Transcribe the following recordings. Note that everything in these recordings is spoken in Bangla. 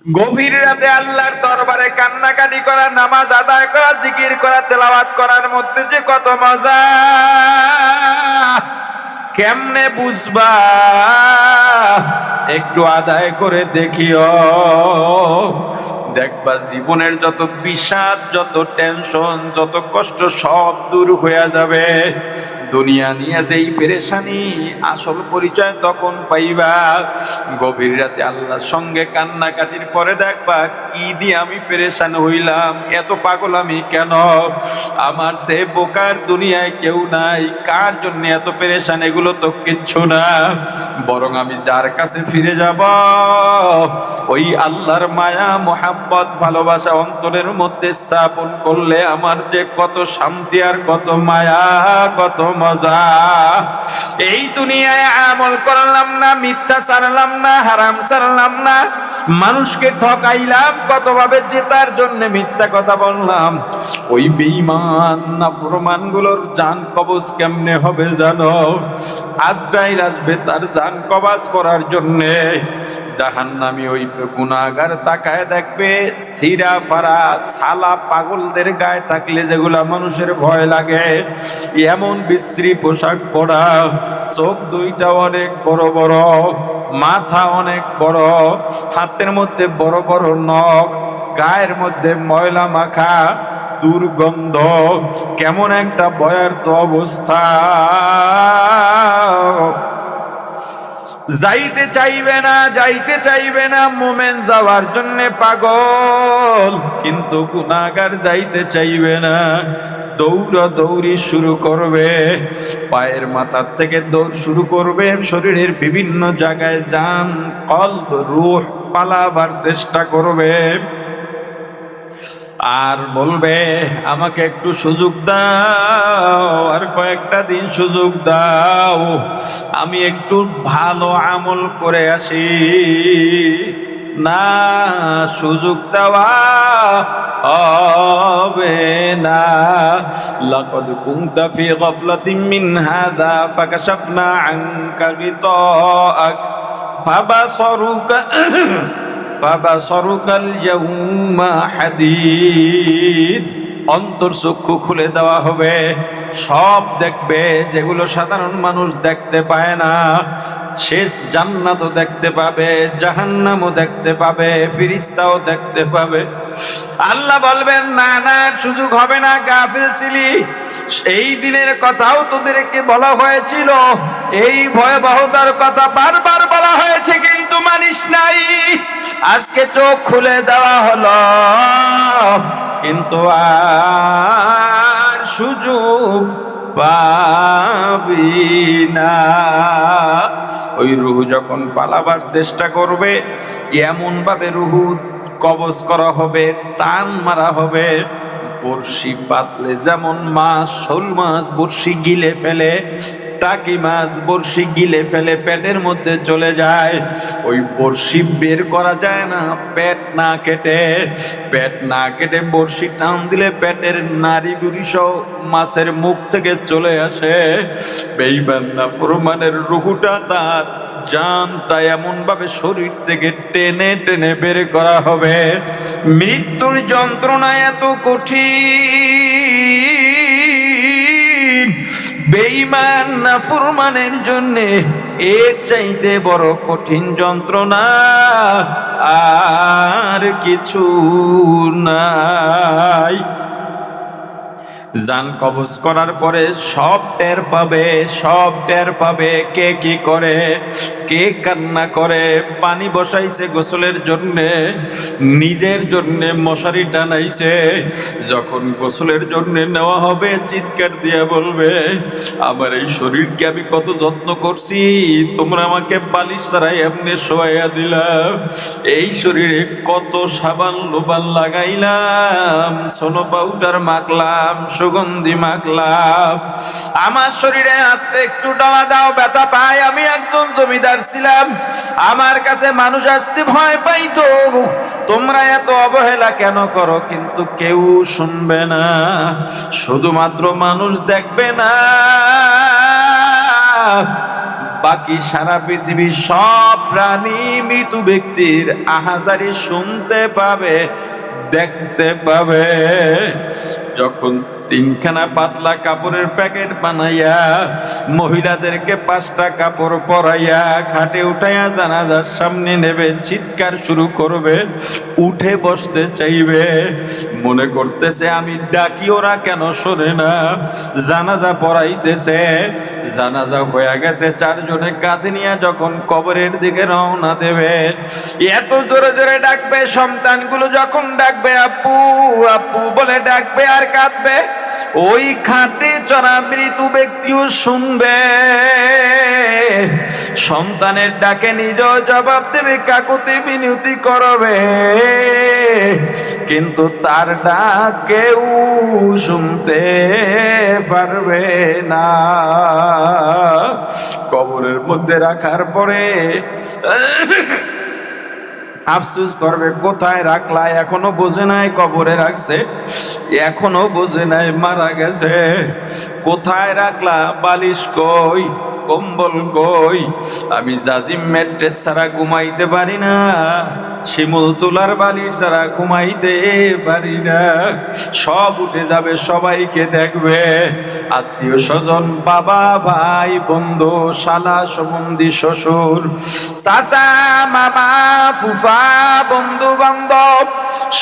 গভীর রাতে আল্লাহর দরবারে কান্নাকাটি করা, নামাজ আদায় করা, জিকির করা, তেলাওয়াত করার মধ্যে যে কত মজা, কেমনে বুঝবা? একটু আদায় করে দেখিও, দেখবা জীবনের যত বিষাদ, যত টেনশন, যত কষ্ট সব দূর হয়ে যাবে। দুনিয়া নিয়ে যেই পেরেশানি, আসল পরিচয় তখন পাইবা। গভীর রাতে আল্লাহর সঙ্গে কান্নাকাটির পরে দেখবা কি দিয়ে আমি পেরেশান হইলাম, এত পাগল আমি কেন? আমার সে বোকার দুনিয়ায় কেউ নাই। কার জন্য এত পেরেশান? এগুলো তো কিচ্ছু না। বরং আমি যার কাছে ফিরে যাব, ওই আল্লাহর মায়া, মোহাব্বত, ভালোবাসা অন্তরের মধ্যে স্থাপন করলে আমার যে কত শান্তি আর কত মায়া, কত মজা। এই দুনিয়ায় আমল করলাম না, মিথ্যা ছাড়লাম না, হারাম ছাড়লাম না, মানুষকে ঠকাইলাম কতভাবে, জেতার জন্য মিথ্যা কথা বললাম। ওই বেঈমান নাফরমান গুলোর জান কবজ কেমনে হবে জানো? আজরাইল আসবে তার জান কবজ করার জন্যে। জাহান্নামী ওই গুনাহগার তাকায় দেখবে সিরা ফারা সালা পাগলদের গায়ে থাকলে যেগুলা মানুষের ভয় লাগে, এমন বিশ্রী পোশাক পরা, চোখ দুইটা অনেক বড় বড়, মাথা অনেক বড়, হাতের মধ্যে বড় বড় নখ, গায়ের মধ্যে ময়লা মাখা, দুর্গন্ধ, কেমন একটা ভয়ার্থ অবস্থা। যাইতে চাইবে না, যাইতে চাইবে না। মোমেন যাওয়ার জন্য পাগল, কিন্তু গুনাহগার যাইতে চাইবে না। দৌড়া দৌড়ি শুরু করবে, পায়ের মাথার থেকে দৌড় শুরু করবে, শরীরের বিভিন্ন জায়গায় জান, কলব, রূহ পালাবার চেষ্টা করবে। আর বলবে আমাকে একটু সুযোগ দাও, আর কয়েকটা দিন সুযোগ দাও, আমি একটু ভালো আমল করে আসি। না, সুযোগ দেওয়া হবে না। লাকাদ কুনতা ফি গাফলাতিন মিন হাযা ফাকাশাফনা আনকা গিতাআক ফাবাসারুকা ফাবাসারুকাল ইয়াউমা হাদীদ। অন্তর চক্ষু খুলে দেওয়া হবে, সব দেখবে যেগুলো সাধারণ মানুষ দেখতে পায় না। সে জান্নাতও দেখতে পাবে, জাহান্নামও দেখতে পাবে, ফেরেশতাও দেখতে পাবে। আল্লাহ বলবেন না না, সুযোগ হবে না, গাফিল ছিলি। এই দিনের কথাও তোদেরকে বলা হয়েছিল, এই ভয়াবহতার কথা বারবার বলা হয়েছে, কিন্তু মানিস নাই। আজকে চোখ খুলে দেওয়া হলো, কিন্তু আর সুযোগ পাবি না। ওই রূহ যখন পালাবার চেষ্টা করবে, এমন ভাবে রূহ কবজ করা হবে, টান মারা হবে। বড়শি পাতলে যেমন মাছ, শোল মাছ বড়শি গিলে ফেলে, টাকি মাছ বড়শি গিলে ফেলে, পেটের মধ্যে চলে যায়। ওই বড়শি বের করা যায় না পেট না কেটে। পেট না কেটে বড়শি টান দিলে পেটের নাড়ি বুড়ি সহ মাছের মুখ থেকে চলে আসে। বেঈমান নাফরমানের রূহটা, তার জানটা এমন ভাবে শরীর থেকে টেনে টেনে বের করা হবে। মৃত্যুর যন্ত্রণা এত কঠিন, বেঈমান নাফরমানের জন্য এর চাইতে বড় কঠিন যন্ত্রণা আর কিছু নাই। জান কবজ করার পরে সব টের পাবে, সব টের পাবে। কে কি করে, কে কান্না করে, পানি বসাইছে গোসলের জন্যে, নিজের জন্যে মশারি টানাইছে। যখন গোসলের জন্য নেওয়া হবে, চিৎকার দিয়ে বলবে আমার এই শরীরকে আমি কত যত্ন করছি, তোমরা আমাকে বালিশ ছাড়াই এমনি শোয়াইয়া দিলাম। এই শরীরে কত সাবান লোবান লাগাইলাম, সোনো পাউডার মাখলাম, সুগন্ধি মাখলাম। আমার শরীরে আস্তে একটু ডালা দাও, ব্যথা পাই। আমি একজন জমিদার ছিলাম, আমার কাছে মানুষ আসতে ভয় পাইতো। তোমরা এত অবহেলা কেন করো? কিন্তু কেউ শুনবে না, শুধুমাত্র মানুষ দেখবে না। বাকি সারা পৃথিবীর সব প্রাণী মৃত ব্যক্তির আহাজারি শুনতে পাবে, দেখতে পাবে। যখন তিনখানা পাতলা কাপড়ের প্যাকেট বানাইয়া মহিলাদেরকে 5টা কাপড় পরাইয়া খাটে উঠাইয়া জানাজার সামনে নেবে, চিৎকার শুরু করবে, উঠে বসতে চাইবে, মনে করতেছে আমি ডাকি ওরা কেন শোনে না। জানাজা পড়াইতেছে, জানাজা হয়ে গেছে, 4 জনে কাঁধে নিয়ে যখন কবরের দিকে রওনা দেবে, এত জোরে জোরে ডাকবে, সন্তানগুলো যখন ডাকবে আব্বু আব্বু বলে ডাকবে আর কাঁদবে, ওই খাটে চড়া মৃত ব্যক্তিও শুনবে। সন্তানের ডাকে নিজেও জবাব দেবে, কাকুতি মিনতি করবে, কিন্তু তার ডাক কেউ শুনতে পারবে না। কবরের মধ্যে রাখার পরে আফসোস করবে, কোথায় রাখলা, এখনো বোঝে নাই কবরে রাখছে, এখনো বোঝে নাই মারা গেছে। কোথায় রাখলা, বালিশ কই, কম্বল কই, আমি জাজিম ম্যাট্রেস ছাড়া ঘুমাইতে পারি না, শিমুল তুলার বালিশ ছাড়া ঘুমাইতে পারি না। সব উঠে যাবে, সবাইকে দেখবে, আত্মীয় স্বজন, বাবা ভাই বন্ধু শালা সম্বন্ধী শ্বশুর চাচা মামা ফুফা বন্ধু বান্ধব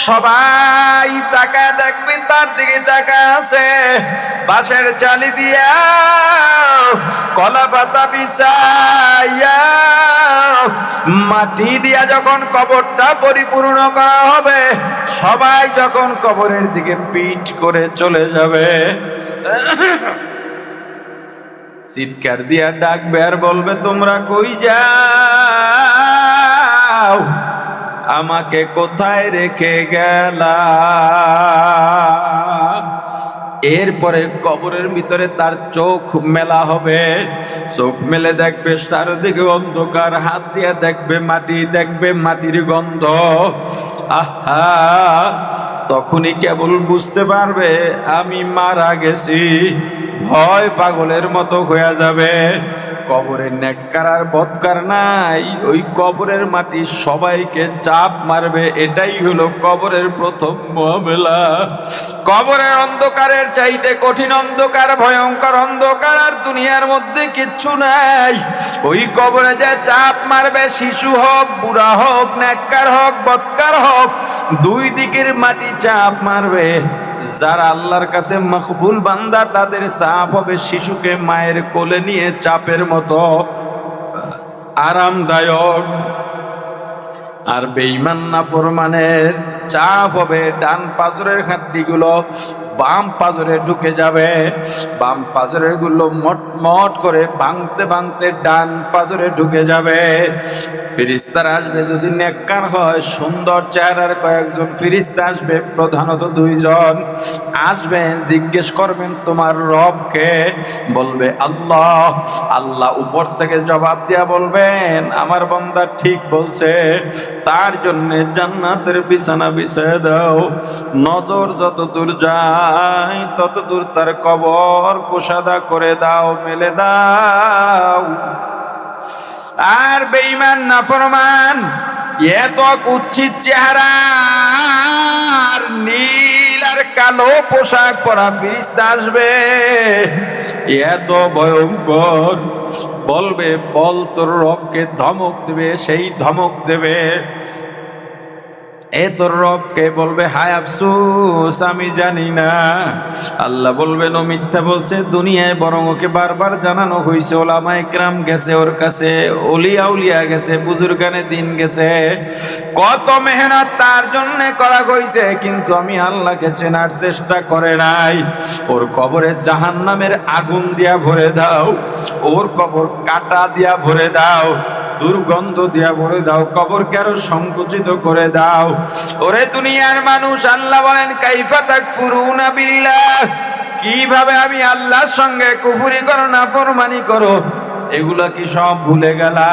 সবাই তাকায় দেখবে, তার দিকে তাকায় আছে। বাঁশের চালি দিয়া কলা পাতা বিছাইয়া মাটি দিয়া যখন কবরটা পরিপূর্ণ করা হবে, সবাই যখন কবরের দিকে পিঠ করে চলে যাবে, চিৎকার দিয়া ডাকবে আর বলবে, তোমরা কই যাও, আমাকে কোথায় রেখে গেলা। এরপরে কবরের ভিতরে তার চোখ মেলা হবে, চোখ মেলে দেখবে চারদিকে অন্ধকার, হাত দিয়ে দেখবে মাটি, দেখবে মাটির গন্ধ। আহা, তখনই কেবল বুঝতে পারবে আমি মারা গেছি, ভয় পাগলের মতো হয়ে যাবে। কবরে নেককার আর বদকার নাই, ওই কবরের মাটি সবাইকে চাপ মারবে, এটাই হলো কবরের প্রথম মামলা। কবরের অন্ধকারের চাইতে কঠিন অন্ধকার, ভয়ঙ্কর অন্ধকার আর দুনিয়ার মধ্যে কিচ্ছু নাই। ওই কবরে যে চাপ মারবে, শিশু হোক, বুড়া হোক, নেককার হোক, বদকার হোক, দুই দিকের মাটি চাপ মারবে। যারা আল্লাহর কাছে মকবুল বান্দা, তাদের চাপ হবে শিশুকে মায়ের কোলে নিয়ে চাপের মতো আরামদায়ক। আর বেঈমান নাফরমানের চাপ হবে ডান পাজরের হাড্ডিগুলো বাম পাজরে ঢুকে যাবে, বাম পাজরের গুলো মট মট করে ভাঙতে ভাঙতে ডান পাজরে ঢুকে যাবে। ফেরেশতারা আসবে, যদি নেককার হয় সুন্দর চেহারার কয়েকজন ফেরেশতা আসবে, প্রধানত 2 জন আসবেন, জিজ্ঞেস করবেন তোমার রবকে, বলবে আল্লাহ। আল্লাহ উপর থেকে জবাব দিয়া বলবেন, আমার বান্দা ঠিক বলছে, তার জন্য জান্নাতের বিছানা বিছিয়ে দাও। নজর যত দূর যায় তত দূর তার কবর কোষাদা করে দাও, মেলে দাও। আর বেঈমান নাফরমান এত কুৎসিত চেহারা আর নীল আর কালো পোশাক পরা ফেরেশতা আসবে, এত ভয়ঙ্কর, বলবে বল তোর রবকে, ধমক দেবে, সেই ধমক দেবে। এ তোর রবকে, বলবে হায় আফসোস আমি জানি না। আল্লাহ বলবেন ও মিথ্যা বলছে, দুনিয়ায় বরং ওকে বারবার জানানো হয়েছে, ওলামায়ে কেরাম গেছে ওর কাছে, ওলিয়া উলিয়া গেছে, বুজুর্গানে দিন গেছে, কত মেহনত তার জন্য করা হয়েছে, কিন্তু আমি আল্লাহকে চেনার চেষ্টা করে নাই। ওর কবরে জাহান্নামের আগুন দিয়া ভরে দাও, ওর কবর কাটা দিয়া ভরে দাও, দুর্গন্ধ দিয়া ভরে দাও, কবরকে আরো সংকুচিত করে দাও। ওরে দুনিয়ার মানুষ, আল্লাহ বলেন কাইফা তাকফুরুনা বিল্লাহ, কিভাবে আমি আল্লাহর সঙ্গে কুফরি করো, নাফরমানি করো, এগুলা কি সব ভুলে গেলা?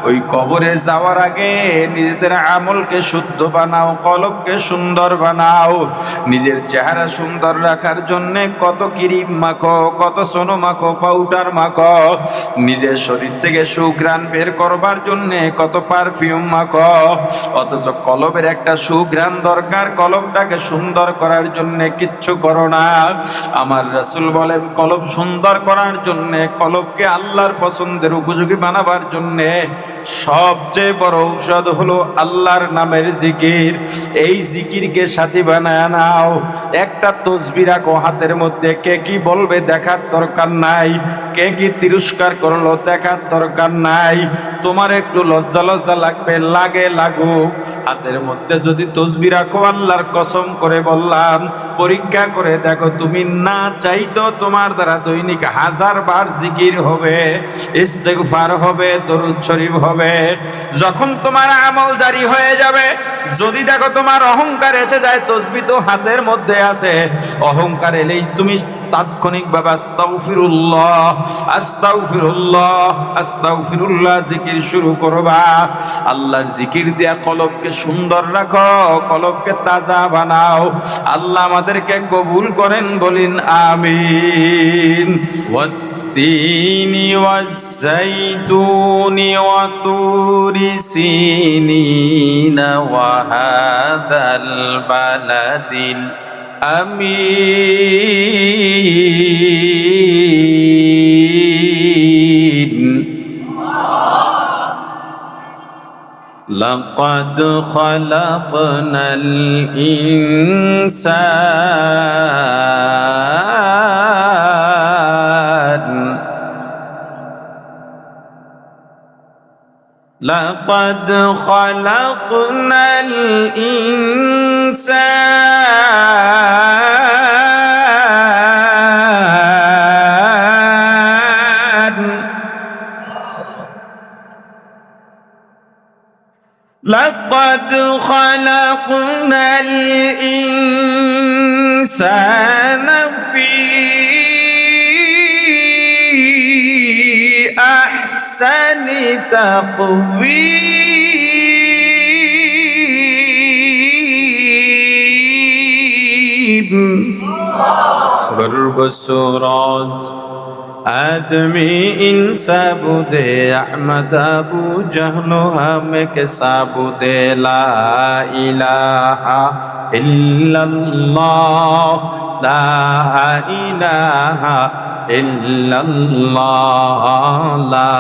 ওই কবরে যাওয়ার আগে নিজেদের আমলকে শুদ্ধ বানাও, কলবকে সুন্দর বানাও। নিজের চেহারা সুন্দর রাখার জন্য কত ক্রিম মাখো, কত সোনো মাখো, পাউডার মাখো। নিজের শরীর থেকে সুঘ্রাণ বের করবার জন্য কত পারফিউম মাখো, অথচ কলবের একটা সুঘ্রাণ দরকার। কলবটাকে সুন্দর করার জন্য কিচ্ছু করো না। আমার রাসূল বলেন, কলব সুন্দর করার জন্য, কলবকে আল্লাহর পছন্দের উপযোগী বানাবার জন্য সবচেয়ে বড় ঔষধ হলো আল্লাহর নামের জিকির। এই জিকিরকে সাথী বানায় নাও। একটা তসবিহ রাখো হাতের মধ্যে, কে কি বলবে দেখার দরকার নাই, কে কি তিরস্কার করলো দেখার দরকার নাই। তোমার একটু লজ্জা লজ্জা লাগবে, লাগুক। হাতের মধ্যে যদি তসবিহ রাখো, আল্লাহর কসম করে বললাম, পরীক্ষা করে দেখো, তুমি না চাইতো তোমার দ্বারা দৈনিক 1000 বার জিকির হবে, ইস্তেগফার হবে, দরুদ শরীফ হবে। যখন তোমার আমল জারি হয়ে যাবে, যদি দেখো তোমার অহংকার এসে যায়, তসবিহ তো হাতের মধ্যে আছে, অহংকার এলেই তুমি তাৎক্ষণিকভাবে আস্তাগফিরুল্লাহ, আস্তাগফিরুল্লাহ, আস্তাগফিরুল্লাহ জিকির শুরু করবা। আল্লাহর জিকির দিয়া কলবকে সুন্দর রাখো, কলবকে তাজা বানাও। আল্লাহ আমাদেরকে কবুল করেন, বলিন আমিন। والتين والزيتون وطور سينين وهذا البلد الأمين لقد خلقنا الإنسان لقد خلقنا الإنسان لقد خلقنا الإنسان في أحسن تقويم غرب السورات आदमी इंसा बुदे अहमद अबू जहलो हम के साबुदे ला इलाहा इल्लल्लाह ला इलाहा इल्लल्लाह ला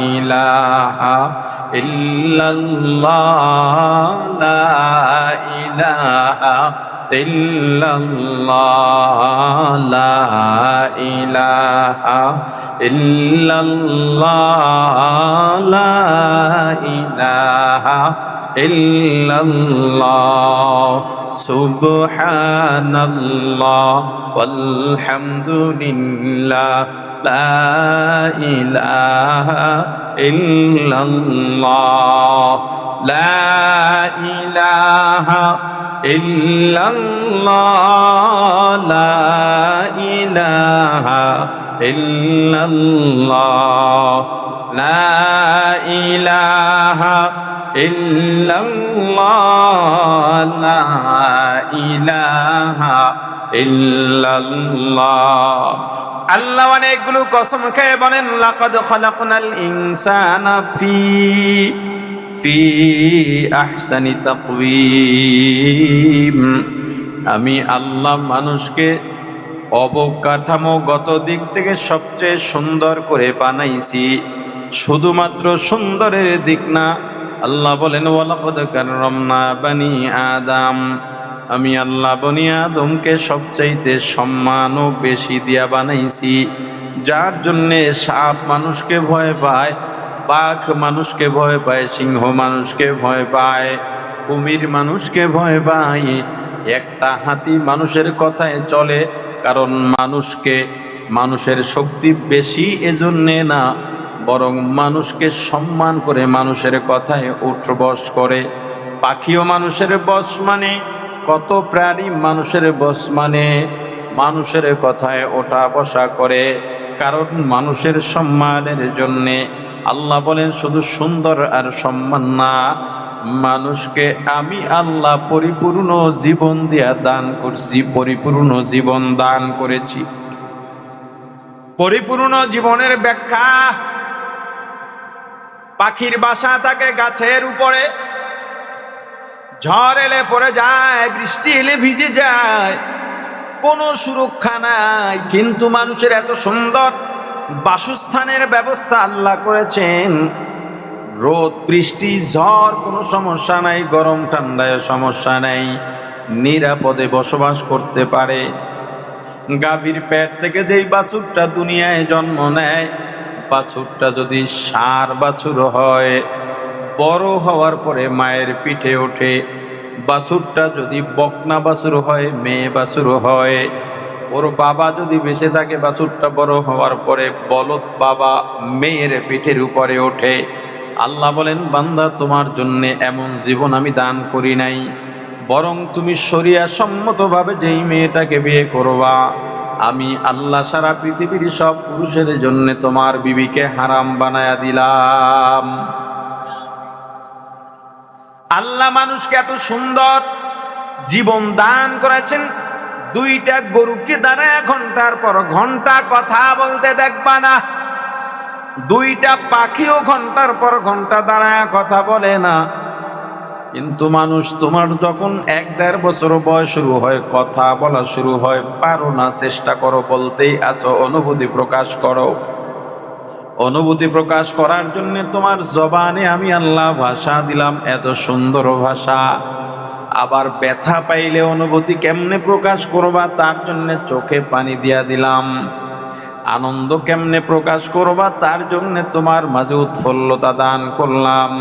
इलाहा इल्लल्लाह ला इलाहा इल्लल्लाह ला इलाहा इल्लल्लाह ला इलाहा इल्लल्लाह सुब्हानल्लाह वल्हम्दुलिल्लाह ला इलाहा इल्लल्लाह ला इलाहा इल्लल्लाह ला इलाहा इल्लल्लाह ला इलाहा इल्लल्लाह ला इलाहा इल्लल्लाह আল্লাহ অনেকগুলো কসম খেয়ে বলেন, লাকাদ খালাকনাল ইনসানা ফি আহসানি তাকওয়িম। আমি আল্লাহ মানুষকে অবকাঠামোগত দিক থেকে সবচেয়ে সুন্দর করে বানাইছি। শুধুমাত্র সুন্দরের দিক না, আল্লাহ বলেন ওয়ালাকাদ কাররামনা বানি আদম। আমি আল্লাহ বনি আদমকে সবচাইতে সম্মানও বেশি দিয়া বানাইছি, যার জন্যে সাপ মানুষকে ভয় পায়, বাঘ মানুষকে ভয় পায়, সিংহ মানুষকে ভয় পায়, কুমির মানুষকে ভয় পায়, একটা হাতি মানুষের কথায় চলে, কারণ মানুষের শক্তি বেশি এজন্যে না, বরং মানুষকে সম্মান করে মানুষের কথায় উঠ্র বস করে। পাখিও মানুষের বস মানে, কত প্রাণী মানুষের বস মানে মানুষের কথায় ওঠা বসা করে। কারণ মানুষের সম্মানের জন্যে। আল্লাহ বলেন শুধু সুন্দর আর সম্মান না, মানুষকে আমি আল্লাহ পরিপূর্ণ জীবন দিয়া দান করছি, পরিপূর্ণ জীবন দান করেছি। পরিপূর্ণ জীবনের ব্যাখ্যা, পাখির বাসা থাকে গাছের উপরে, ঝড় এলে পড়ে যায়, বৃষ্টি এলে ভিজে যায়, কোনো সুরক্ষা নাই। কিন্তু মানুষের এত সুন্দর বাসস্থানের ব্যবস্থা আল্লাহ করেছেন, রোদ বৃষ্টি ঝড় কোনো সমস্যা নাই, গরম ঠান্ডায় সমস্যা নাই, নিরাপদে বসবাস করতে পারে। গাভীর পেট থেকে যেই বাছুরটা দুনিয়ায় জন্ম নেয়, বাছুরটা যদি ষাঁড় বাছুর হয়, বড় হওয়ার পরে মায়ের পিঠে ওঠে। বাছুরটা যদি বকনা বাছুর হয়, মেয়ে বাছুর হয়, ওর বাবা যদি বেঁচে থাকে, বাছুরটা বড় হওয়ার পরে বলদ বাবা মেয়ের পিঠের উপরে ওঠে। আল্লাহ বলেন, বান্দা তোমার জন্য এমন জীবন আমি দান করি নাই, বরং তুমি শরিয়া সম্মতভাবে যেই মেয়েটাকে বিয়ে করবা, আমি আল্লাহ সারা পৃথিবীর সব পুরুষের জন্য তোমার বিবিকে হারাম বানায়া দিলাম। আল্লাহ মানুষকে এত সুন্দর জীবন দান করেছেন। দুইটা গরুকে দাঁড়ায় ঘন্টার পর ঘন্টা কথা বলতে দেখবা না, দুইটা পাখিও ঘন্টার পর ঘন্টা দাঁড়ায় কথা বলে না। কিন্তু মানুষ, তোমার যখন 1-1.5 বছর বয়স শুরু হয়, কথা বলা শুরু হয়, পারো না, চেষ্টা করো, বলতেই আসো, অনুভূতি প্রকাশ করো। অনুভূতি প্রকাশ করার জন্য তোমার জবানে আমি আল্লাহ ভাষা দিলাম, এত সুন্দর ভাষা। আবার ব্যথা পাইলে অনুভূতি কেমনে প্রকাশ করবা, তার জন্য চোখে পানি দিয়া দিলাম। আনন্দ কেমনে প্রকাশ করবা, তার জন্য তোমার মাঝে উৎফুল্লতা দান করলাম।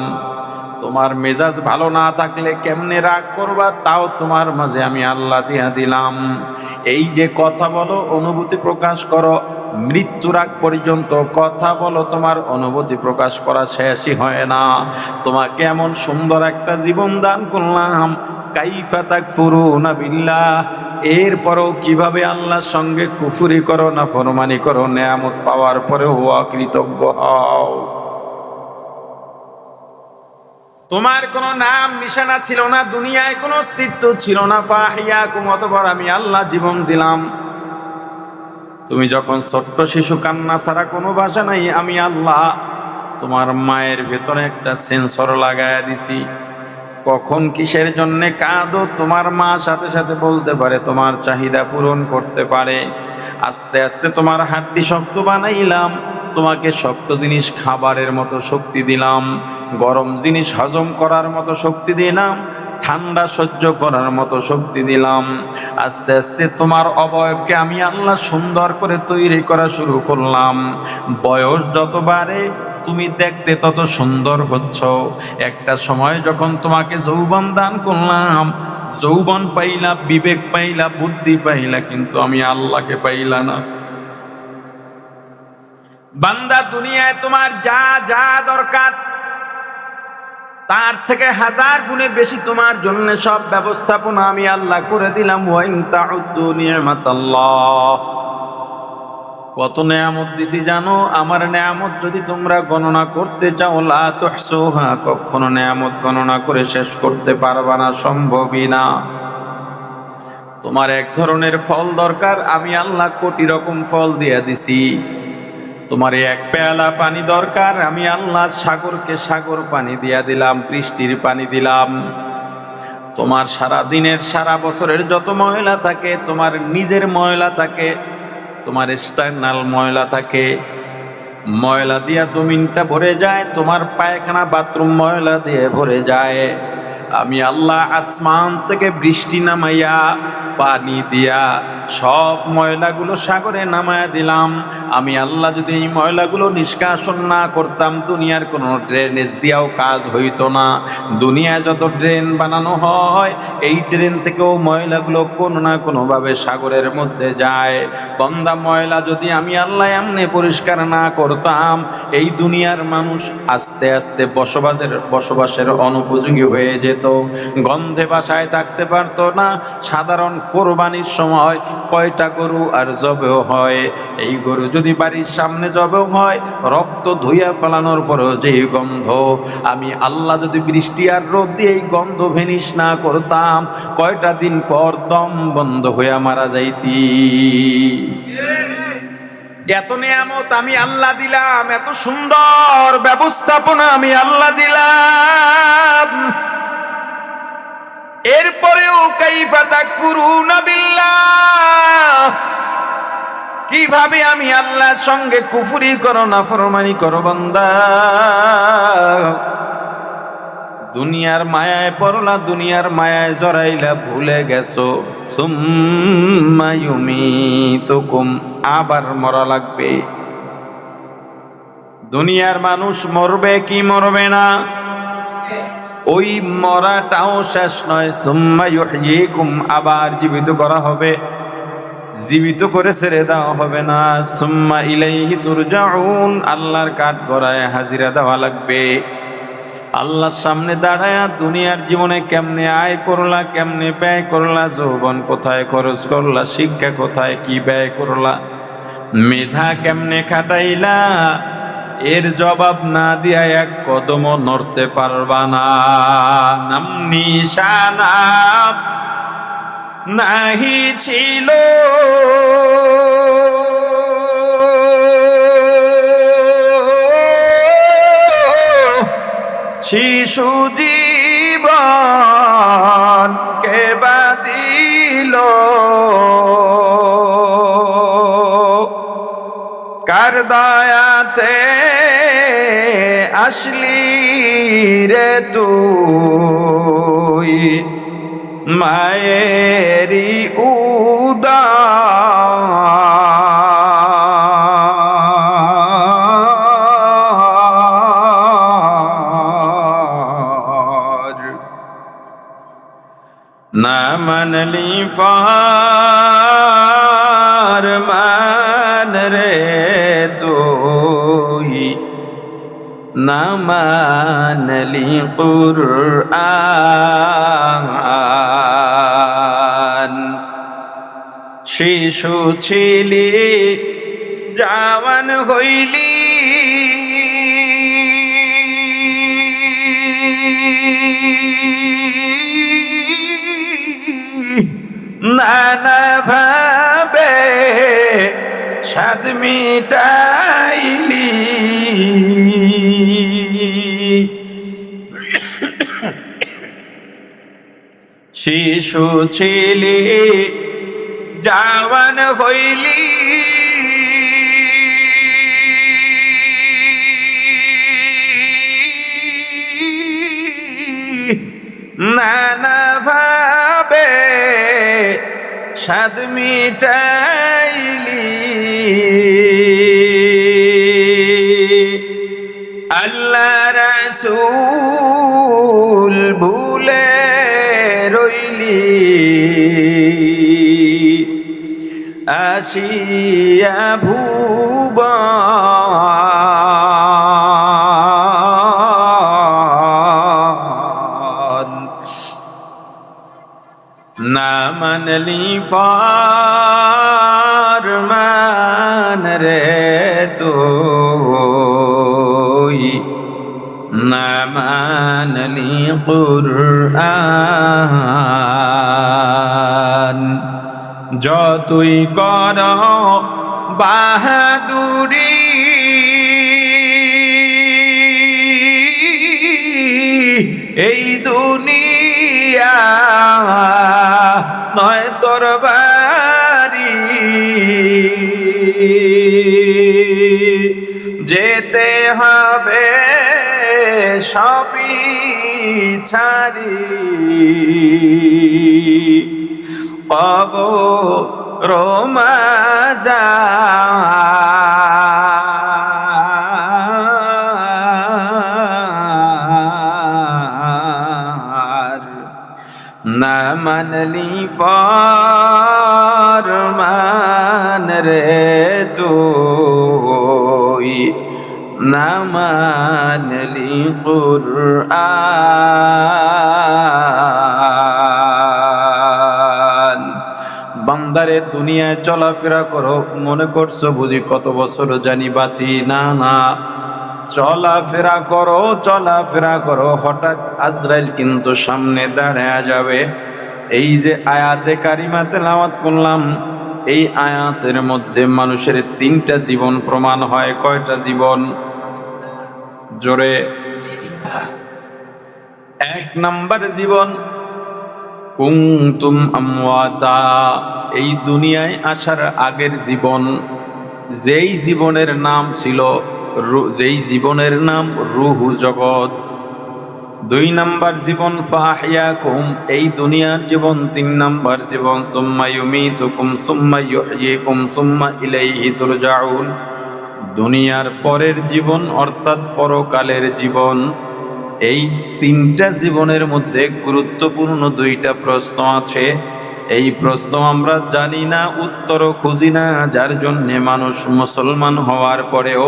তোমার মেজাজ ভালো না থাকলে কেমনে রাগ করবা, তাও তোমার মাঝে আমি আল্লাহ দিয়া দিলাম। এই যে কথা বলো, অনুভূতি প্রকাশ করো, মৃত্যুর আগ পর্যন্ত কথা বলো, তোমার অনুভূতি প্রকাশ করা শেষই হয় না। তোমাকে এমন সুন্দর একটা জীবন দান করলাম, কাইফা তাকফুরুনা বিল্লাহ, এরপরও কিভাবে আল্লাহর সঙ্গে কুফরি করো, না ফরমানি করো, নেয়ামত পাওয়ার পরেও অকৃতজ্ঞ হও। তোমার কোনো নাম নিশানা ছিল না, দুনিয়ায় কোনো অস্তিত্ব ছিল না, ফাহিয়াকুম, অতঃপর আমি আল্লাহ জীবন দিলাম। তুমি যখন ছোট্ট শিশু, কান্না ছাড়া কোনো ভাষা নাই, আমি আল্লাহ তোমার মায়ের ভেতরে একটা সেন্সর লাগায়া দিছি। কখন কিসের জন্য কাঁদো, তোমার মা সাথে সাথে বলতে পারে, তোমার চাহিদা পূরণ করতে পারে। আস্তে আস্তে তোমার হাড্ডি শক্ত বানাইলাম, তোমাকে শক্ত জিনিস খাবারের মতো শক্তি দিলাম, গরম জিনিস হজম করার মতো শক্তি দিলাম, ঠান্ডা সহ্য করার মতো শক্তি দিলাম। আস্তে আস্তে তোমার অবয়বকে আমি আল্লাহ সুন্দর করে তৈরি করা শুরু করলাম। বয়স যত বাড়ে তুমি দেখতে তত সুন্দর হচ্ছ। একটা সময় যখন তোমাকে যৌবন দান করলাম, যৌবন পাইলা, বিবেক পাইলা, বুদ্ধি পাইলা, কিন্তু আমি আল্লাহকে পাইলা না। বান্দা, দুনিয়ায় তোমার যা যা দরকার তার থেকে 1000 গুণে বেশি তোমার জন্য সব ব্যবস্থাপনা আমি আল্লাহ করে দিলাম। ওয়া ইন তাউদ্দু নি'মাতাল্লাহ, কত নেয়ামত দিছি জানো? আমার নেয়ামত যদি তোমরা গণনা করতে চাও, লা তুহসুহা, কখনো নেয়ামত গণনা করে শেষ করতে পারবা না, সম্ভবই না। তোমার এক ধরনের ফল দরকার, আমি আল্লাহ কোটি রকম ফল দিয়ে দিছি। তোমার এক পেয়ালা পানি দরকার, আমি আল্লাহ সাগরকে সাগর পানি দিয়া দিলাম, বৃষ্টির পানি দিলাম। তোমার সারা দিনের, সারা বছরের যত ময়লা থাকে, তোমার নিজের ময়লা থাকে, তোমার এক্সটার্নাল ময়লা থাকে, ময়লা দিয়া জমিনটা ভরে যায়, তোমার পায়খানা বাথরুম ময়লা দিয়ে ভরে যায়। আমি আল্লাহ আসমান থেকে বৃষ্টি নামাইয়া, পানি দিয়া সব ময়লাগুলো সাগরে নামায়া দিলাম। আমি আল্লাহ যদি এই ময়লাগুলো নিষ্কাশন না করতাম, দুনিয়ার কোনো ড্রেনেজ দিয়াও কাজ হইতো না। দুনিয়ায় যত ড্রেন বানানো হয়, এই ড্রেন থেকেও ময়লাগুলো কোনো না কোনোভাবে সাগরের মধ্যে যায়। গন্ধা ময়লা যদি আমি আল্লাহ এমনি পরিষ্কার না করতাম, এই দুনিয়ার মানুষ আস্তে আস্তে বসবাসের অনুপযোগী হয়ে হয়ে যেত, গন্ধে বাসায় থাকতে পারতো না। সাধারণ কোরবানির সময় কয়টা গরু আর জবেও হয়, এই গরু যদি বাড়ির সামনে জবেও হয়, রক্ত ধুইয়া ফেলানোর পরেও যে গন্ধ, আমি আল্লাহ যদি বৃষ্টি আর রোদ দিয়ে এই গন্ধ ভেনিশ না করতাম, কয়টা দিন পর দম বন্ধ হইয়া মারা যাইতি। এত নিয়ামত আমি আল্লাহ দিলাম, এত সুন্দর ব্যবস্থাপনা আমি আল্লাহ দিলাম, এরপরেও কাইফা তাকফুরুনা বিল্লাহ, কিভাবে আমি আল্লাহর সঙ্গে কুফরি করো, নাফরমানি করো বান্দা। দুনিয়ার মায়ায় পড়লা, দুনিয়ার মায়ায় জড়াইলা, ভুলে গেছো সুম্মা ইউমিতুকুম, আবার মরা লাগবে। দুনিয়ার মানুষ মরবে কি মরবে না, ওই মরাটাও শেষ নয়, সুম্মা ইউহয়িকুম, আবার জীবিত করা হবে, জীবিত করে ছেড়ে দেওয়া হবে না। সুম্মা ইলাইহি তুরজাউন, আল্লাহর কাঠ গড়ায় হাজিরা দেওয়া লাগবে। আল্লাহর সামনে দাঁড়ায়া দুনিয়ার জীবনে কেমনে আয় করলা, কেমনে ব্যয় করলা, যৌবন কোথায় খরচ করলা, শিক্ষা কোথায় কি ব্যয় করলা, মেধা কেমনে খাটাইলা, এর জবাব না দিয়া এক কদমও নড়তে পারবা না। নাম নিশানা নাহি ছিল শিশু জীবন কে বাদিল, কার দয়াতে আসলি রে তুই, মায়েরি উদার, না মানলি ফরমান রে তুই, না মানলি কুরআন। শিশু ছিলি জাওয়ান হইলি, নানা ভাবে স্বাদ মিটাইলি, শিশু ছিলি জাওয়ান হইলি, নানা ভাবে স্বাদ মিটাইলি, আল্লাহ রাসূল ভুলে রইলি, আসিয়া ভুবন, না মানলি ফরমান রে তুই, না মানলি কুরআন। যতই কর বাহাদুরি, এই দুনিয়া নয় তোর বাড়ি, যেতে হবে সবই ছাড়ি, কবর মাজার, না মানলি ফরমান রে তুই, নামানলি কুরআন। বান্দারে দুনিয়ায় চলাফেরা করো, মনে করছো বুঝি কত বছর জানি বাঁচি? না না, চলাফেরা করো, চলাফেরা করো, হঠাৎ আজরাইল কিন্তু সামনে দাঁড়ায়া যাবে। এই যে আয়াতে কারিমা তেলাওয়াত করলাম, এই আয়াতের মধ্যে মানুষের তিনটা জীবন প্রমাণ হয়। কয়টা জীবন? জোরে। এক নাম্বার জীবন কুনতুম আমওয়াতা, এই দুনিয়ায় আসার আগের জীবন, যেই জীবনের নাম ছিল, যেই জীবনের নাম রুহু জগৎ। দুই নাম্বার জীবন ফাহিয়াকুম, এই দুনিয়ার জীবন। তিন নাম্বার জীবন সুম্মা ইউমিতুকুম সুম্মা ইউহয়িকুম সুম্মা ইলাইহি তুরজাউন, দুনিয়ার পরের জীবন অর্থাৎ পরকালের জীবন। এই তিনটা জীবনের মধ্যে গুরুত্বপূর্ণ দুইটা প্রশ্ন আছে। এই প্রশ্ন আমরা জানি না, উত্তরও খুঁজি না, যার জন্যে মানুষ মুসলমান হওয়ার পরেও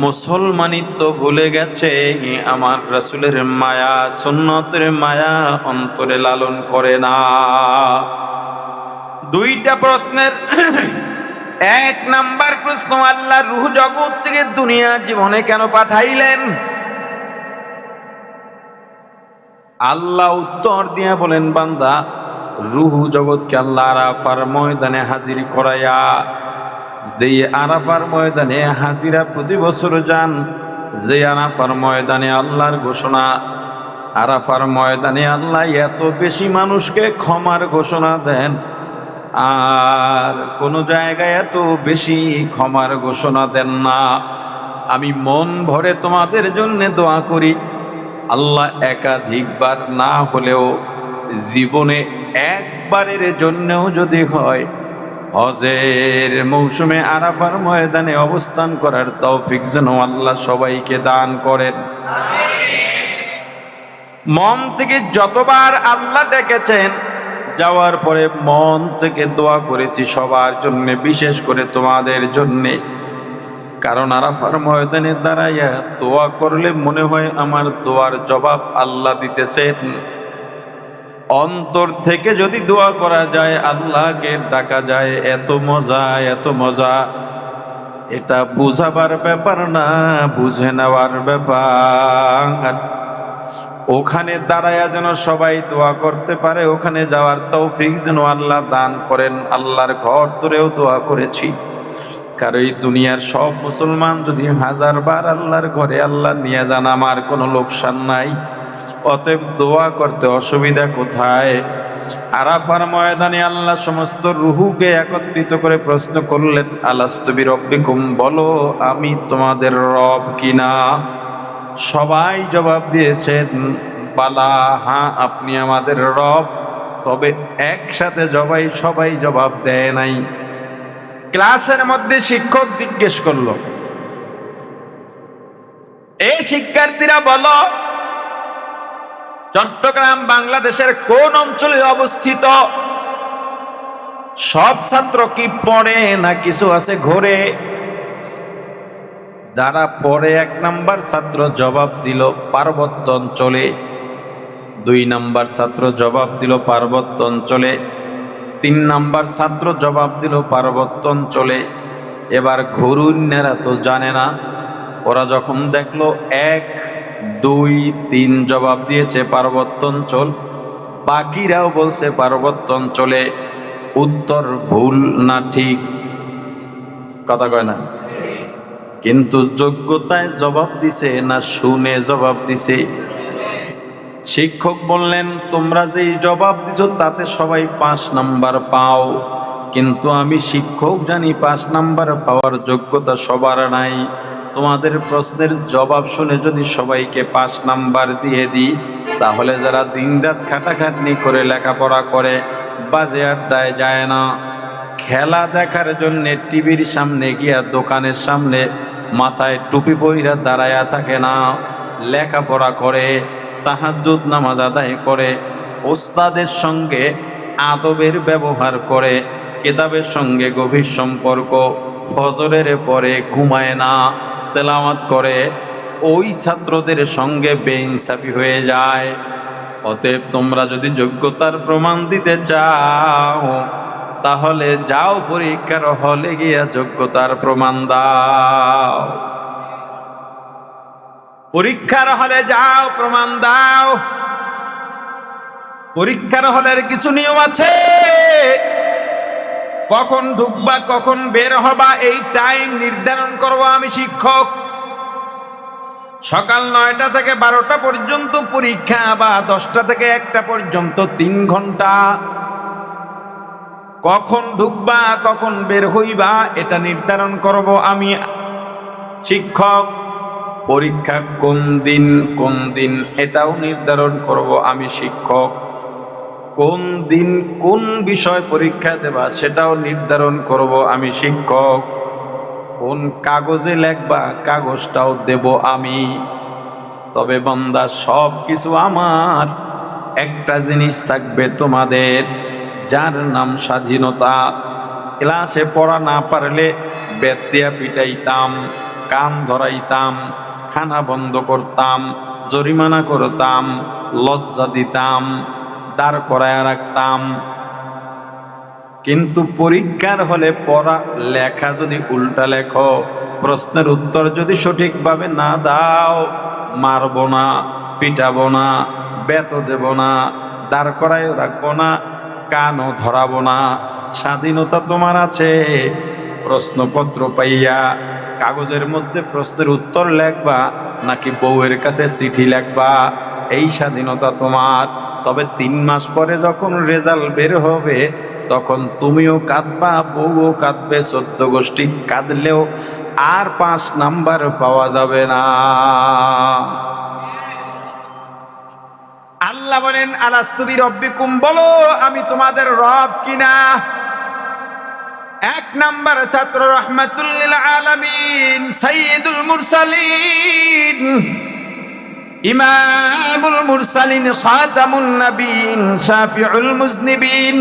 মুসলমানিত্ব ভুলে গেছে। আমার রাসূলের মায়া, সুন্নতের মায়া অন্তরে লালন করে না। দুইটা প্রশ্নের এক নাম্বার প্রশ্ন, আল্লাহ রূহ জগৎ থেকে দুনিয়ার জীবনে কেন পাঠাইলেন? আল্লাহ উত্তর দিয়ে বলেন, বান্দা, রূহ জগৎকে আল্লাহ আরাফার ময়দানে হাজির করাইয়া, যেই আরাফার ময়দানে হাজিরা প্রতি বছর যান, যে আরাফার ময়দানে আল্লাহর ঘোষণা, আরাফার ময়দানে আল্লাহ এত বেশি মানুষকে ক্ষমার ঘোষণা দেন, আর কোন জায়গায় এত বেশি ক্ষমার ঘোষণা দেন না। আমি মন ভরে তোমাদের জন্য দোয়া করি, আল্লাহ একাধিকবার না হলেও জীবনে একবারের জন্যও যদি হয়, হজের মৌসুমে আরাফার ময়দানে অবস্থান করার তৌফিক যেন আল্লাহ সবাইকে দান করেন। মন থেকে যতবার আল্লাহ ডেকেছেন, যাওয়ার পরে মন থেকে দোয়া করেছি সবার জন্য, বিশেষ করে তোমাদের জন্যে। কারণ আরাফার ময়দানে দাঁড়াইয়া দোয়া করলে মনে হয় আমার দোয়ার জবাব আল্লাহ দিতেছেন। অন্তর থেকে যদি দোয়া করা যায়, আল্লাহকে ডাকা যায়, এত মজা, এত মজা। এটা বুঝাবার ব্যাপার না, বুঝে নেওয়ার ব্যাপার। ওখানে দাঁড়ায়া যেন সবাই দোয়া করতে পারে, ওখানে যাওয়ার তৌফিক যেন আল্লাহ দান করেন। আল্লাহর ঘর তোরেও দোয়া করেছি, কারণ এই দুনিয়ার সব মুসলমান যদি 1000 বার আল্লাহর ঘরে আল্লাহ নিয়ে যান, আমার কোনো লোকসান নাই। অতএব দোয়া করতে অসুবিধা কোথায়? আরাফার ময়দানে আল্লাহ সমস্ত রুহুকে একত্রিত করে প্রশ্ন করলেন, আলাস্তু বিরব্বিকুম, বলো আমি তোমাদের রব কিনা? সবাই জবাব দিয়েছেন, বালা, হ্যাঁ আপনি আমাদের রব। তবে একসাথে সবাই জবাব দেয় নাই। ক্লাসের মধ্যে শিক্ষক জিজ্ঞেস করলো, এই শিক্ষার্থীরা বলো, চট্টগ্রাম বাংলাদেশের কোন অঞ্চলে অবস্থিত? সব ছাত্র কি পড়ে না কিছু আছে ঘরে? যারা পড়ে 1 নাম্বার ছাত্র জবাব দিল পার্বত্য অঞ্চলে, 2 নাম্বার ছাত্র জবাব দিল পার্বত্য অঞ্চলে, 3 নাম্বার ছাত্র জবাব দিল পার্বত্য অঞ্চলে। এবার ঘরুন্যেরা তো জানে না, ওরা যখন দেখলো 1, 2, 3 জবাব দিয়েছে পার্বত্য অঞ্চল, বাকিরাও বলছে পার্বত্য অঞ্চলে। উত্তর ভুল না ঠিক? কথা কয় না। কিন্তু যোগ্যতায় জবাব দিছে না শুনে জবাব দিছে? শিক্ষক বললেন, তোমরা যেই জবাব দিছো তাতে সবাই 5 নাম্বার পাও, কিন্তু আমি শিক্ষক জানি 5 নাম্বার পাওয়ার যোগ্যতা সবার নাই। তোমাদের প্রশ্নের জবাব শুনে যদি সবাইকে 5 নাম্বার দিয়ে দিই, তাহলে যারা দিনরাত খাটাখাটনি করে লেখাপড়া করে, বাজে আড্ডায় যায় না, খেলা দেখার জন্য টিভির সামনে গিয়া দোকানের সামনে মাথায় টুপি পইরা দাঁড়ায়া থাকে না, লেখাপড়া করে, তাহাজ্জুদ নামাজ আদায় করে, ওস্তাদের সঙ্গে আদবের ব্যবহার করে, কিতাবের সঙ্গে গভীর সম্পর্ক, ফজরের পরে ঘুমায় না, তেলাওয়াত করে ওই ছাত্রদের সঙ্গে বেইনসাফি হয়ে যায়। অতএব তোমরা যদি যোগ্যতার প্রমাণ দিতে চাও তাহলে যাও পরীক্ষার হলে গিয়া যোগ্যতার প্রমাণ দাও। পরীক্ষার হলে যাও, প্রমাণ দাও। পরীক্ষার হলের কিছু নিয়ম আছে। কখন ঢুকবা, কখন বের হবা, এই টাইম নির্ধারণ করবো আমি শিক্ষক। সকাল 9টা থেকে 12টা পর্যন্ত পরীক্ষা, বা 10টা থেকে 1টা পর্যন্ত 3 ঘন্টা। কখন ঢুকবা, কখন বের হইবা, এটা নির্ধারণ করব আমি শিক্ষক। পরীক্ষা কোন দিন এটাও নির্ধারণ করব আমি শিক্ষক। কোন দিন কোন বিষয় পরীক্ষা দেবা সেটাও নির্ধারণ করব আমি শিক্ষক। কোন কাগজে লেখবা কাগজটাও দেব আমি। তবে বান্দা সব কিছু আমার, একটা জিনিস থাকবে তোমাদের, যার নাম স্বাধীনতা। ক্লাসে পড়া না পারলে বেত দিয়া পিটাইতাম, কান ধরাইতাম, খানা বন্ধ করতাম, জরিমানা করতাম, লজ্জা দিতাম, দাঁড় করায় রাখতাম। কিন্তু পরীক্ষার হলে পড়া লেখা যদি উল্টা লেখো, প্রশ্নের উত্তর যদি সঠিকভাবে না দাও, মারবো না, পিটাবো না, বেত দেব না, দাঁড় করায় রাখবো না, কানও ধরাবো না। স্বাধীনতা তোমার আছে। প্রশ্নপত্র পাইয়া কাগজের মধ্যে প্রশ্নের উত্তর লেখবা নাকি বউয়ের কাছে চিঠি লেখবা, এই স্বাধীনতা তোমার। তবে 3 মাস পরে যখন রেজাল্ট বের হবে তখন তুমিও কাঁদবা, বউও কাঁদবে, 14 গোষ্ঠী কাঁদলেও আর 5 নাম্বার পাওয়া যাবে না। আল্লাহ বলেন আলাস্তু বিরব্বিকুম, বলো আমি তোমাদের রব কিনা। 1 নাম্বার ছাত্র রাহমাতুল লিল আলামিন, সাইয়্যিদুল মুরসালিন, ইমামুল মুরসালিন, খাতামুন নবীন, শাফিউল মুজনিবিন,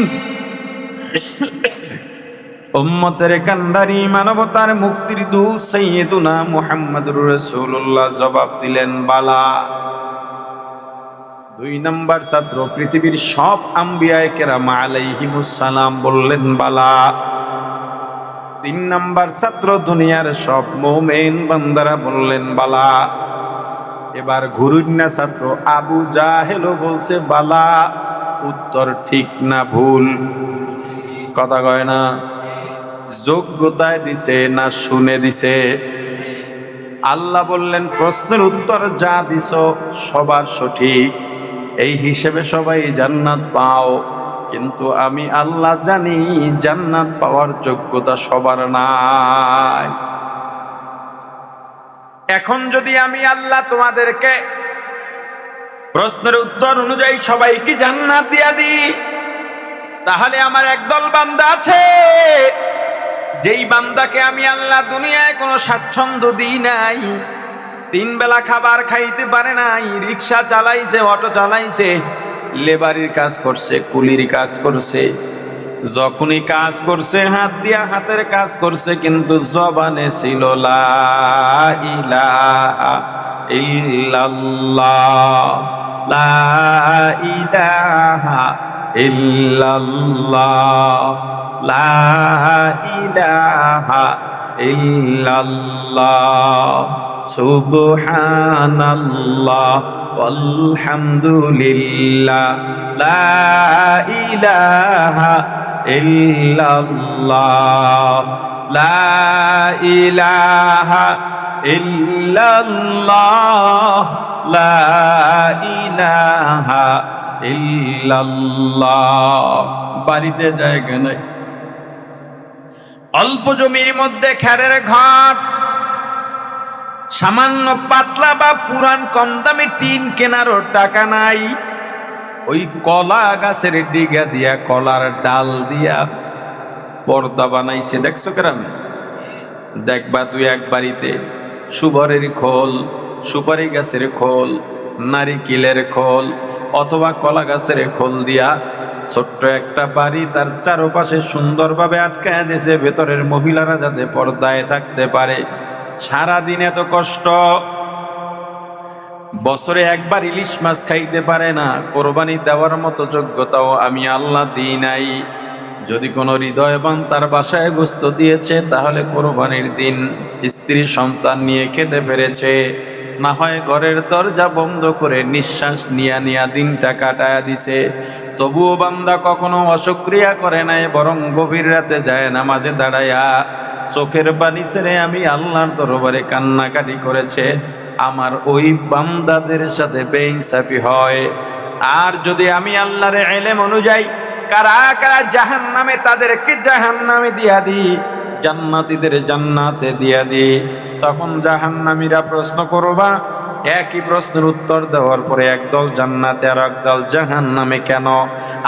উম্মতের কান্ডারি, মানবতার মুক্তির দূত সাইয়্যিদুনা মুহাম্মদুর রাসূলুল্লাহ জবাব দিলেন বালা। 2 নাম্বার ছাত্র পৃথিবীর সব আম্বিয়ায়ে কেরাম আলাইহিমুস সালাম বললেন বালা। 3 নাম্বার ছাত্র দুনিয়ার সব মুমিন বান্দারা বললেন বালা। এবার ঘুরুন্না ছাত্র আবু জাহেলও বলছে বালা। উত্তর ঠিক না ভুল? কথা কয় না? যোগ্যতায় দিছে না শুনে দিছে? আল্লাহ বললেন প্রশ্নের উত্তর যা দিছ সবার সঠিক, এই হিসেবে সবাই জান্নাত পাও। কিন্তু আমি আল্লাহ জানি জান্নাত পাওয়ার যোগ্যতা সবার নাই। এখন যদি আমি আল্লাহ তোমাদেরকে প্রশ্নের উত্তর অনুযায়ী সবাইকে জান্নাত দিয়া দিই, তাহলে আমার একদল বান্দা আছে, যেই বান্দাকে আমি আল্লাহ দুনিয়ায় কোনো স্বাচ্ছন্দ্য দিই নাই, 3 বেলা খাবার খাইতে পারে নাই, রিক্সা চালাইছে, অটো চালাইছে, লেবারির কাজ করছে, কুলির কাজ করছে, যখনই কাজ করছে হাত দিয়া হাতের কাজ করছে, কিন্তু জবানে ছিল লা ইলাহা ইল্লাল্লাহ, লা ইলাহা ইল্লাল্লাহ, লা ইলাহা ইল্লাল্লাহ, সুবহানাল্লাহ আলহামদুলিল্লাহ, লা ইলাহা ইল্লাল্লাহ, লা ইলাহা ইল্লাল্লাহ, লা ইলাহা ইল্লাল্লাহ। বাড়িতে জায়গা নাই, অল্প জমির মধ্যে খেরের ঘর, সামান্য পাতলা বা পুরান কম দামি টিন কেনারও টাকা নাই। ওই কলা গাছের ডিগা দিয়া, কলার ডাল দিয়া পর্দা বানাইছে, দেখছো কেরাম? দেখবা তুই এক বাড়িতে সুবরের খোল, সুপারি গাছের খোল, নারিকেলের খোল অথবা কলা গাছের খোল দিয়া ছোট্ট একটা বাড়ি, তার চারপাশে সুন্দরভাবে আটকায় দিয়েছে, ভেতরের মহিলারা যাতে পর্দায় থাকতে পারে। সারাদিন এত কষ্ট, বছরে একবার ইলিশ মাছ খাইতে পারে না, কোরবানি দেওয়ার মতো যোগ্যতাও আমি আল্লাহ দিই নাই। যদি কোনো হৃদয়বান তার বাসায় গোস্ত দিয়েছে, তাহলে কোরবানির দিন স্ত্রী সন্তান নিয়ে খেতে পেরেছে, না হয় ঘরের দরজা বন্ধ করে নিঃশ্বাস নিয়া দিনটা কাটায়া দিছে। তবুও বান্দা কখনো অশুকরিয়া করে নাই, বরং গভীর রাতে যায় নামাজে দাঁড়ায়া চোখের পানি ছেড়ে আমি আল্লাহর দরবারে কান্নাকাটি করেছে। আমার ওই বান্দাদের সাথে বেইনসাফি হয়। আর যদি আমি আল্লাহর ইলম অনুযায়ী কারা কারা জাহান্নামে, তাদেরকে জাহান্নামে দিয়া দিই, জান্নাতীদের জান্নাতে দিয়া দিই, তখন জাহান্নামীরা প্রশ্ন করবা, একই প্রশ্নের উত্তর দেওয়ার পরে একদল জান্নাতে আর একদল জাহান্নামে কেন?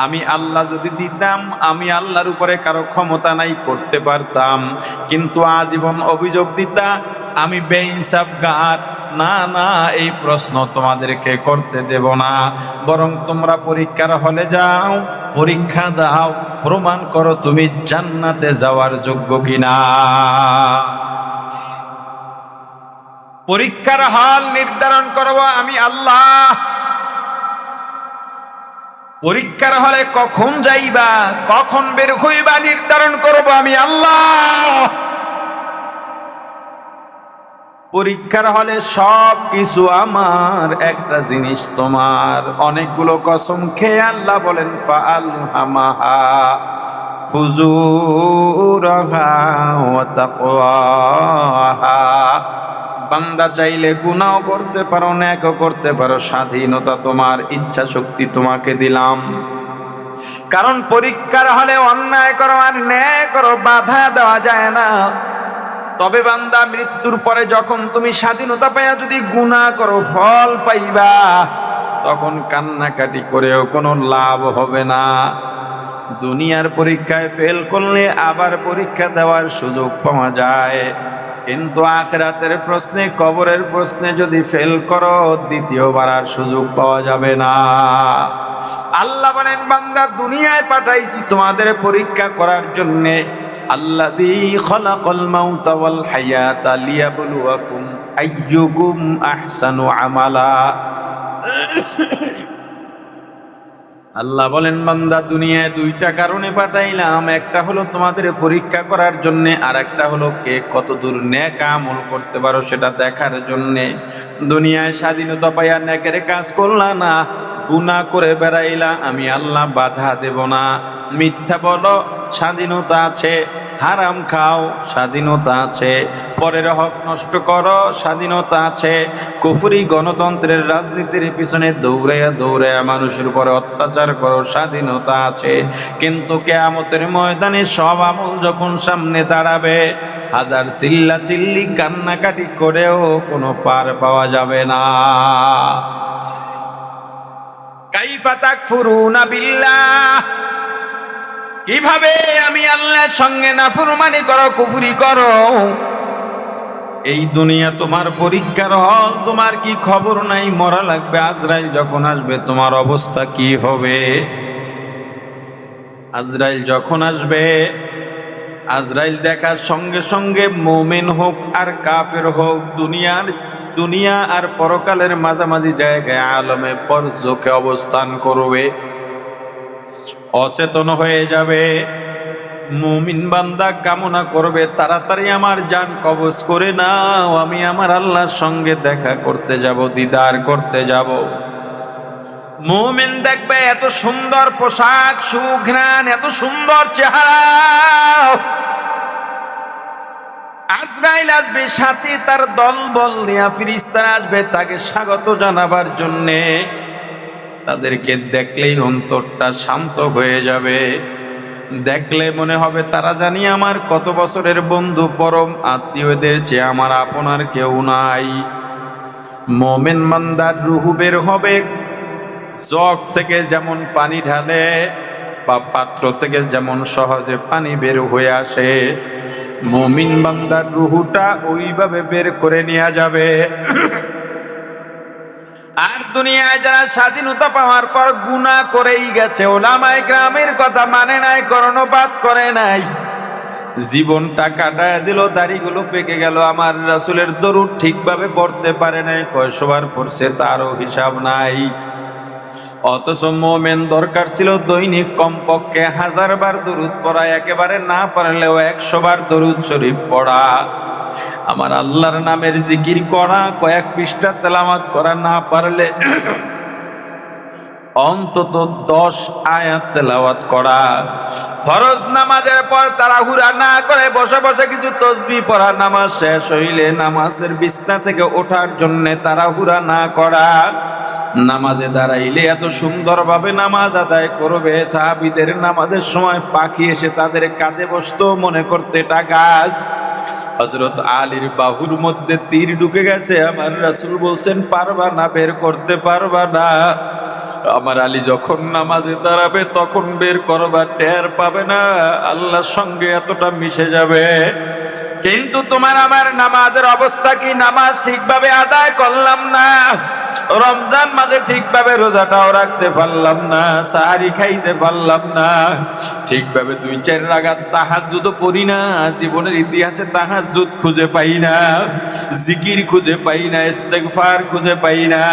আমি আল্লাহ যদি দিতাম, আমি আল্লাহর উপরে কারো ক্ষমতা নাই, করতে পারতাম, কিন্তু আজীবন অভিযোগ দিতা আমি বেইনসাফগার। না না, এই প্রশ্ন তোমাদেরকে করতে দেব না, বরং তোমরা পরীক্ষার হলে যাও, পরীক্ষা দাও, প্রমাণ করো তুমি জান্নাতে যাওয়ার যোগ্য কিনা। পরীক্ষার হল নির্ধারণ করব আমি আল্লাহ। পরীক্ষার হলে কখন যাইবা, কখন বের হইবা নির্ধারণ করব আমি আল্লাহ। পরীক্ষার হলে সব কিছু আমার, একটা জিনিস তোমার। অনেকগুলো কসম খেয়ে আল্লাহ বলেন ফাআলহামাহা ফুজুরাহা ওয়া তাকওয়াহা। বান্দা চাইলে গুনাহ করতে পারো, নেকও করতে পারো, স্বাধীনতা তোমার, ইচ্ছা শক্তি তোমাকে দিলাম। কারণ পরীক্ষার হলে অন্যায় করো আর ন্যায় করো বাধা দেওয়া যায় না। তবে বান্দা মৃত্যুর পরে যখন তুমি স্বাধীনতা পাইয়া যদি গুনাহ করো, ফল পাইবা, তখন কান্নাকাটি করেও কোনো লাভ হবে না। দুনিয়ার পরীক্ষায় ফেল করলে আবার পরীক্ষা দেওয়ার সুযোগ পাওয়া যায়, কিন্তু আখিরাতের প্রশ্নে, কবরের প্রশ্নে যদি ফেল করো, দ্বিতীয়বার আর সুযোগ পাওয়া যাবে না। আল্লাহ বলেন বান্দা দুনিয়ায় পাঠাইছি তোমাদের পরীক্ষা করার জন্যে। আল্লাযী খালাকাল মাউতা ওয়াল হায়াতা লিয়াবলুয়াকুম আইয়ুকুম আহসানু আমালা। আল্লাহ বলেন বান্দা দুনিয়ায় দুইটা কারণে পাঠাইলাম, একটা হলো তোমাদের পরীক্ষা করার জন্যে, আর একটা হলো কে কতদূর নেক আমল করতে পারো সেটা দেখার জন্যে। দুনিয়ায় স্বাধীনতা পাইয়া নেকের কাজ করলা না, গুনাহ করে বেড়াইলা, আমি আল্লাহ বাধা দেব না। মিথ্যা বলো, স্বাধীনতা আছে। হারাম খাও, স্বাধীনতা আছে। পরের হক নষ্ট করো, স্বাধীনতা আছে। কুফরি গণতন্ত্রের রাজনীতির পিছনে দৌড়াইয়া দৌড়াইয়া মানুষের উপরে অত্যাচার করো, স্বাধীনতা আছে। কিন্তু কিয়ামতের ময়দানে সব আমল যখন সামনে দাঁড়াবে, হাজার চিল্লা চিল্লি কান্নাকাটি করেও কোনো পার পাওয়া যাবে না। কাইফা তাকফুরুনা বিল্লাহ, কিভাবে আমি আল্লাহর সঙ্গে নাফরমানি করো, কুফরি করো। এই দুনিয়া তোমার পরীক্ষার হল, তোমার কি খবর নাই মরা লাগবে? আজরাইল যখন আসবে তোমার অবস্থা কি হবে? আজরাইল যখন আসবে, আজরাইল দেখার সঙ্গে সঙ্গে মুমিন হোক আর কাফের হোক, দুনিয়া আর পরকালের মাঝামাঝি জায়গায় আলমে পরজোকে অবস্থান করবে, অচেতন হয়ে যাবে। মুমিন বান্দা কামনা করবে তাড়াতাড়ি আমার জান কবজ করে নাও, আমি আমার আল্লাহর সঙ্গে দেখা করতে যাব, দিদার করতে যাব। মুমিন দেখবে এত সুন্দর পোশাক, সুঘ্রাণ, এত সুন্দর চেহারা। আজরাইল আসবে, সাথে তার দলবল নিয়ে ফেরেশতারা আসবে তাকে স্বাগত জানাবার জন্যে। তাদেরকে দেখলেই অন্তরটা শান্ত হয়ে যাবে। দেখলে মনে হবে তারা জানি আমার কত বছরের বন্ধু, পরম আত্মীয়দের চেয়ে আমার আপনার কেউ নাই। মুমিন বান্দার রূহ বের হবে, জগ থেকে যেমন পানি ঢালে বা পাত্র থেকে যেমন সহজে পানি বের হয়ে আসে, মুমিন বান্দার রূহটা ওইভাবে বের করে নিয়ে যাবে। আর দুনিয়ায় যারা স্বাধীনতা পাওয়ার পর গুনাহ করেই গেছে, ওলামায়ে কেরামের কথা মানে নাই, কর্ণপাত করে নাই, জীবনটা কাটায় দিল, দাড়িগুলো পেকে গেল, আমার রাসূলের দরুদ ঠিকভাবে পড়তে পারে নাই, কয়শবার পড়ছে তারও হিসাব নাই। অথচ মোমেন দরকার ছিল দৈনিক কমপক্ষে 1000 বার দরুদ পড়া, একেবারে না পারলেও 100 বার দরুদ শরীফ পড়া, আমার আল্লাহর নামের জিকির করা, কয়েক পৃষ্ঠা তেলাওয়াত করা, না পারলে অন্তত 10 আয়াত তেলাওয়াত করা। ফরজ নামাজের পর তাড়াহুড়া না করে বসে বসে কিছু তাসবিহ পড়া, নামাজ শেষ হইলে নামাজের বিছনা থেকে ওঠার জন্য তাড়াহুড়া না করা। নামাজে দাঁড়াইলে এত সুন্দরভাবে নামাজ আদায় করবে, সাহাবীদের নামাজের সময় পাখি এসে তাদের কাঁধে বসতো, মনে করতে এটা গাছ। হযরত আলীর বাহুর মধ্যে তীর ঢুকে গেছে, আমার রাসূল বলছেন পারবা না, বের করতে পারবা না। আমার আলী যখন নামাজে দাঁড়াবে তখন বের করবা, টের পাবে না, আল্লাহর সঙ্গে এতটা মিশে যাবে। কিন্তু তোমার আমার নামাজের অবস্থা কি? নামাজ ঠিকভাবে আদায় করলাম না, রমজান মাসে ঠিকভাবে রোজাটাও রাখতে পারলাম না, সাহারি খাইতে পারলাম না, ঠিকভাবে 2-4 রাকাত তাহাজ্জুদও পড়ি না, জীবনের ইতিহাসে তাহাজ্জুদ খুঁজে পাই না, জিকির খুঁজে পাই না, ইস্তেগফার খুঁজে পাই না।